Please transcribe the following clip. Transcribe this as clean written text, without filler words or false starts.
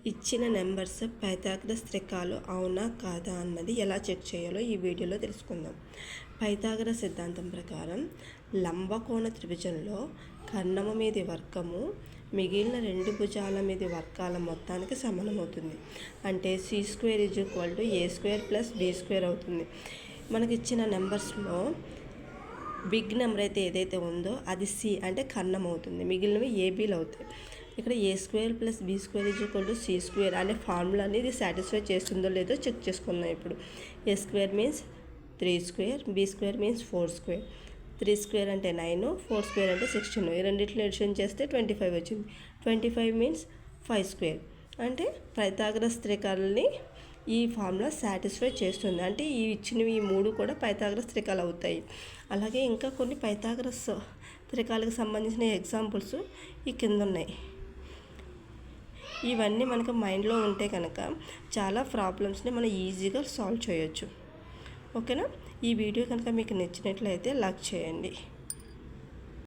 ఇచ్చిన numbers Pythagoras త్రికాలు అవునా కాదా అన్నది ఎలా చెక్ చేయాలో ఈ వీడియోలో తెలుసుకుందాం. పైథాగరస్ సిద్ధాంతం ప్రకారం లంబకోణ త్రిభుజంలో కర్ణము మీది వర్గము మిగిలిన రెండు భుజాల మీది వర్గాల మొత్తానికి సమానమవుతుంది. అంటే c² = a² + b² అవుతుంది. మనకి ఇచ్చిన నెంబర్స్లో బిగ్ నెంబర్ అయితే ఏదైతే ఉందో అది సి అంటే కర్ణం అవుతుంది, మిగిలినవి ఏబీలు అవుతాయి. ఇక్కడ a² + b² = c² అనే ఫార్ములా అనేది సాటిస్ఫై చేస్తుందో లేదో చెక్ చేసుకుందాం. ఇప్పుడు a² మీన్స్ 3², b² మీన్స్ 4². 3² అంటే 9, 4² అంటే 16. ఈ రెండింటిలో ఎడిషన్ చేస్తే 25 వచ్చింది. 25 మీన్స్ 5² అంటే పైథాగరస్ త్రికాలని ఈ ఫార్ములా సాటిస్ఫై చేస్తుంది. అంటే ఈ ఇచ్చినవి ఈ మూడు కూడా పైథాగరస్ త్రికాలు అవుతాయి. అలాగే ఇంకా కొన్ని పైథాగరస్ త్రికాలకు సంబంధించిన ఎగ్జాంపుల్స్ ఈ కింద ఉన్నాయి. ఇవన్నీ మనకు మైండ్లో ఉంటే కనుక చాలా ప్రాబ్లమ్స్ని మనం ఈజీగా సాల్వ్ చేయొచ్చు. ఓకేనా? ఈ వీడియో కనుక మీకు నచ్చినట్లయితే లైక్ చేయండి.